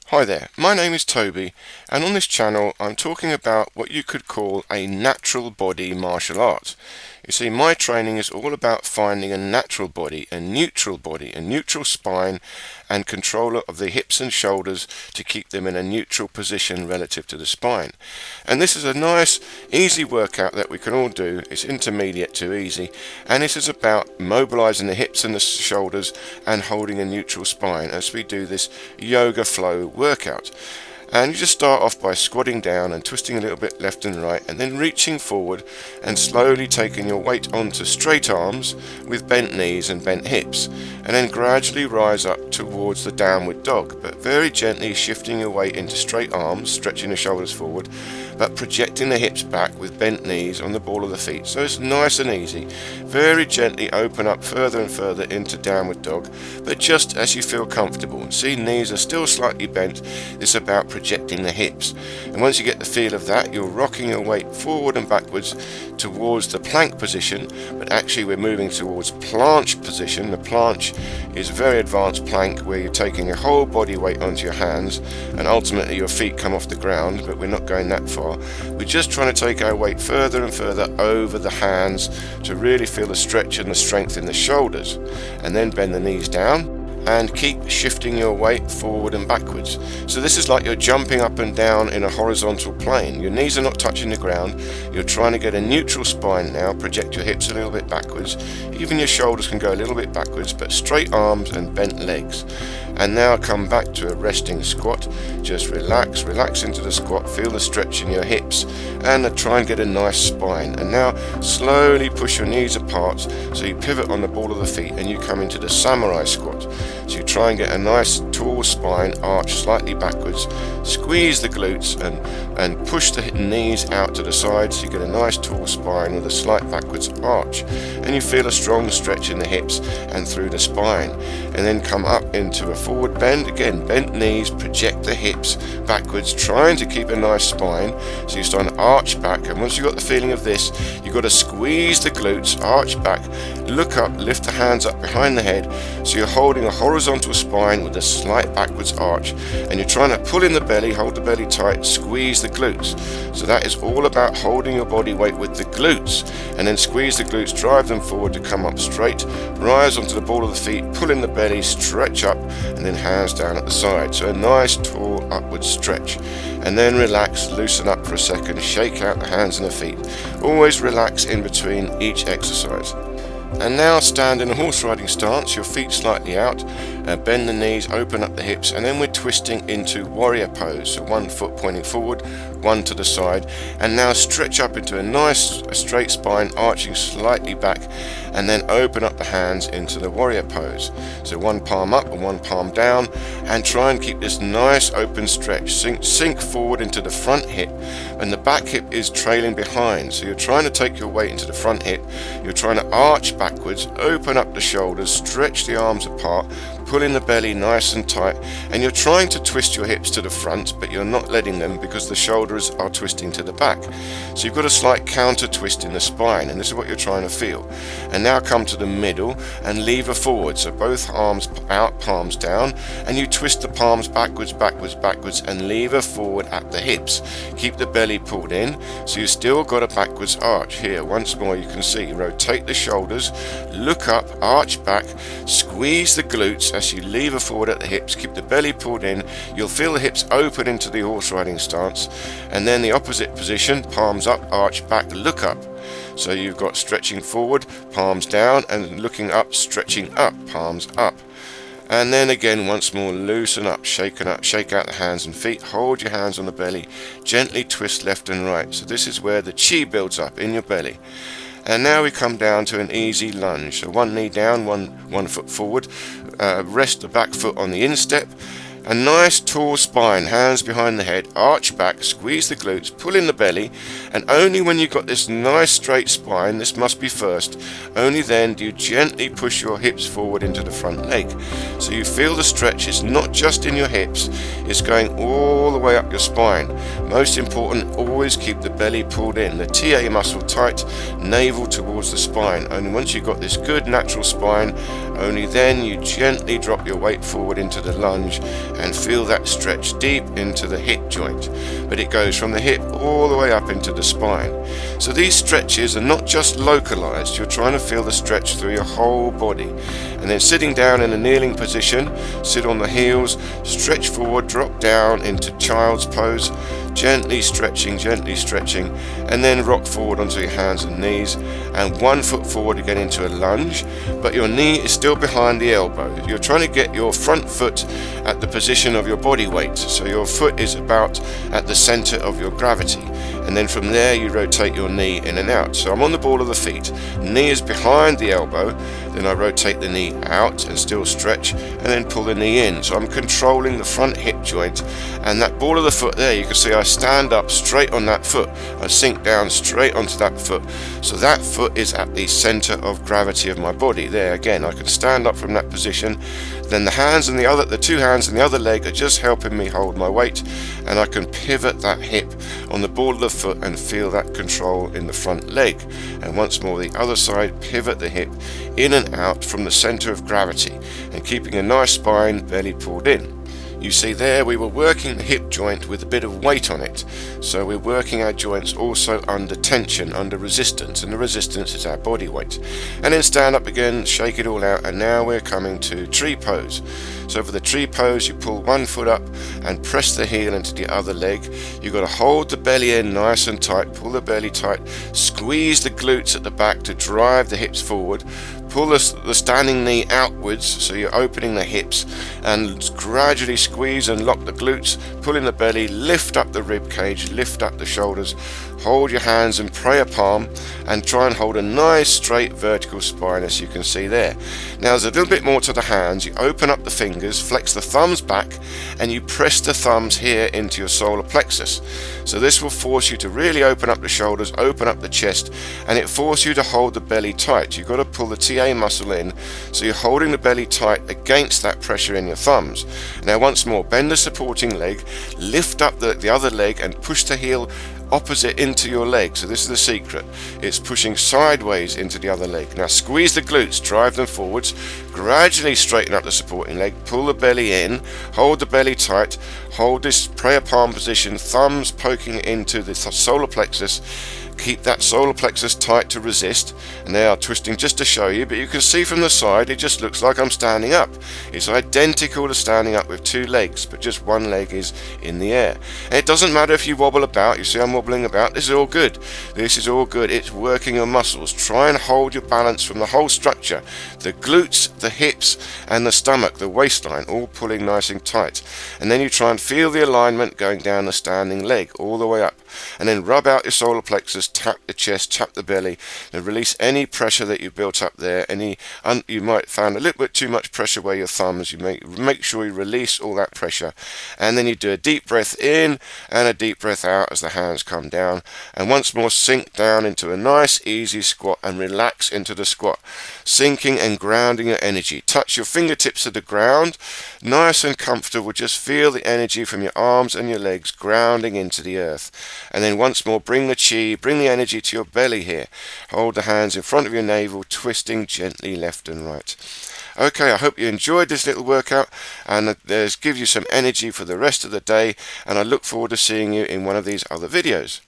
Hi there, my name is Toby, and on this channel I'm talking about what you could call a natural body martial art. You see, my training is all about finding a natural body, a neutral spine, and control of the hips and shoulders to keep them in a neutral position relative to the spine. And this is a nice, easy workout that we can all do. It's intermediate to easy, and this is about mobilizing the hips and the shoulders and holding a neutral spine as we do this yoga flow workout. And you just start off by squatting down and twisting a little bit left and right, and then reaching forward and slowly taking your weight onto straight arms with bent knees and bent hips, and then gradually rise up towards the downward dog, but very gently shifting your weight into straight arms, stretching the shoulders forward, but projecting the hips back with bent knees on the ball of the feet. So it's nice and easy. Very gently open up further and further into downward dog, but just as you feel comfortable. See, knees are still slightly bent. It's about projecting the hips, and once you get the feel of that, you're rocking your weight forward and backwards towards the plank position, but actually we're moving towards planche position. The planche is a very advanced plank where you're taking your whole body weight onto your hands and ultimately your feet come off the ground, but we're not going that far. We're just trying to take our weight further and further over the hands to really feel the stretch and the strength in the shoulders, and then bend the knees down and keep shifting your weight forward and backwards. So this is like you're jumping up and down in a horizontal plane. Your knees are not touching the ground. You're trying to get a neutral spine now. Project your hips a little bit backwards. Even your shoulders can go a little bit backwards, but straight arms and bent legs. And now come back to a resting squat. Just relax into the squat. Feel the stretch in your hips and try and get a nice spine. And now slowly push your knees apart so you pivot on the ball of the feet and you come into the samurai squat. So you try and get a nice tall spine, arch slightly backwards, squeeze the glutes and push the knees out to the side so you get a nice tall spine with a slight backwards arch, and you feel a strong stretch in the hips and through the spine. And then come up into a forward bend, again bent knees, project the hips backwards, trying to keep a nice spine. So you start to arch back, and once you've got the feeling of this, you've got to squeeze the glutes, arch back, look up, lift the hands up behind the head, so you're holding a horizontal spine with a slight backwards arch, and you're trying to pull in the belly, hold the belly tight, squeeze the glutes. So that is all about holding your body weight with the glutes, and then squeeze the glutes, drive them forward to come up straight, rise onto the ball of the feet, pull in the belly, stretch up, and then hands down at the side. So a nice tall upward stretch, and then relax, loosen up for a second, shake out the hands and the feet. Always relax in between each exercise. And now stand in a horse riding stance, your feet slightly out, bend the knees, open up the hips, and then we're twisting into warrior pose. So one foot pointing forward, one to the side, and now stretch up into a nice straight spine, arching slightly back, and then open up the hands into the warrior pose. So one palm up and one palm down, and try and keep this nice open stretch. Sink forward into the front hip, and the back hip is trailing behind. So you're trying to take your weight into the front hip, you're trying to arch backwards, open up the shoulders, stretch the arms apart, pull in the belly nice and tight, and you're trying to twist your hips to the front, but you're not letting them because the shoulders are twisting to the back. So you've got a slight counter twist in the spine, and this is what you're trying to feel. And now come to the middle and lever forward. So both arms out, palms down, and you twist the palms backwards, and lever forward at the hips. Keep the belly pulled in, so you've still got a backwards arch. Here, once more you can see, rotate the shoulders, look up, arch back, squeeze the glutes as you lever forward at the hips, keep the belly pulled in. You'll feel the hips open into the horse riding stance, and then the opposite position, palms up, arch back, look up. So you've got stretching forward, palms down, and looking up, stretching up, palms up. And then again, once more, loosen up, shake out the hands and feet, hold your hands on the belly, gently twist left and right. So this is where the chi builds up in your belly. And now we come down to an easy lunge. So one knee down, one foot forward, rest the back foot on the instep, a nice tall spine, hands behind the head, arch back, squeeze the glutes, pull in the belly, And only when you've got this nice straight spine, this must be first, only then do you gently push your hips forward into the front leg. So you feel the stretch is not just in your hips, it's going all the way up your spine. Most important, always keep the belly pulled in, the TA muscle tight, navel towards the spine. Only once you've got this good natural spine, only then you gently drop your weight forward into the lunge and feel that stretch deep into the hip joint. But it goes from the hip all the way up into the spine. So these stretches are not just localized, you're trying to feel the stretch through your whole body. And then sitting down in a kneeling position, sit on the heels, stretch forward, drop down into child's pose, gently stretching, and then rock forward onto your hands and knees, and 1 foot forward again into a lunge, but your knee is still behind the elbow. You're trying to get your front foot at the position of your body weight, so your foot is about at the center of your gravity, and then from there you rotate your knee in and out. So I'm on the ball of the feet, knee is behind the elbow, then I rotate the knee out and still stretch, and then pull the knee in. So I'm controlling the front hip joint, and that ball of the foot there, you can see I stand up straight on that foot, I sink down straight onto that foot, so that foot is at the center of gravity of my body. There again, I can stand up from that position, then the two hands and the other leg are just helping me hold my weight, and I can pivot that hip on the ball of the foot and feel that control in the front leg. And once more the other side, pivot the hip in and out from the center of gravity, and keeping a nice spine, belly pulled in. You see there we were working the hip joint with a bit of weight on it, so we're working our joints also under tension, under resistance, and the resistance is our body weight. And then stand up again, shake it all out, and now we're coming to tree pose. So for the tree pose, you pull 1 foot up and press the heel into the other leg. You've got to hold the belly in nice and tight, pull the belly tight, squeeze the glutes at the back to drive the hips forward, pull the standing knee outwards, so you're opening the hips, and gradually squeeze and lock the glutes, pulling the belly, lift up the rib cage, lift up the shoulders, hold your hands in prayer palm, and try and hold a nice straight vertical spine, as you can see there. Now there's a little bit more to the hands. You open up the fingers, flex the thumbs back, and you press the thumbs here into your solar plexus. So this will force you to really open up the shoulders, open up the chest, and it forces you to hold the belly tight. You've got to pull the TA muscle in, so you're holding the belly tight against that pressure in your thumbs. Now once more, bend the supporting leg, lift up the other leg, and push the heel opposite into your leg. So this is the secret, it's pushing sideways into the other leg. Now squeeze the glutes, drive them forwards, gradually straighten up the supporting leg, pull the belly in, hold the belly tight, hold this prayer palm position, thumbs poking into the solar plexus. Keep that solar plexus tight to resist, and they are twisting just to show you, but you can see from the side it just looks like I'm standing up. It's identical to standing up with 2 legs, but just 1 leg is in the air. And it doesn't matter if you wobble about. You see I'm wobbling about. This is all good. This is all good. It's working your muscles. Try and hold your balance from the whole structure, the glutes, the hips, and the stomach, the waistline, all pulling nice and tight. And then you try and feel the alignment going down the standing leg all the way up, and then rub out your solar plexus, tap the chest, tap the belly, and release any pressure that you've built up there. You might find a little bit too much pressure where your thumbs. You make sure you release all that pressure, and then you do a deep breath in and a deep breath out as the hands come down, and once more sink down into a nice easy squat and relax into the squat, sinking and grounding your energy. Touch your fingertips to the ground, nice and comfortable. Just feel the energy from your arms and your legs grounding into the earth. And then once more, bring the chi, bring the energy to your belly here. Hold the hands in front of your navel, twisting gently left and right. Okay, I hope you enjoyed this little workout, and gives you some energy for the rest of the day, and I look forward to seeing you in one of these other videos.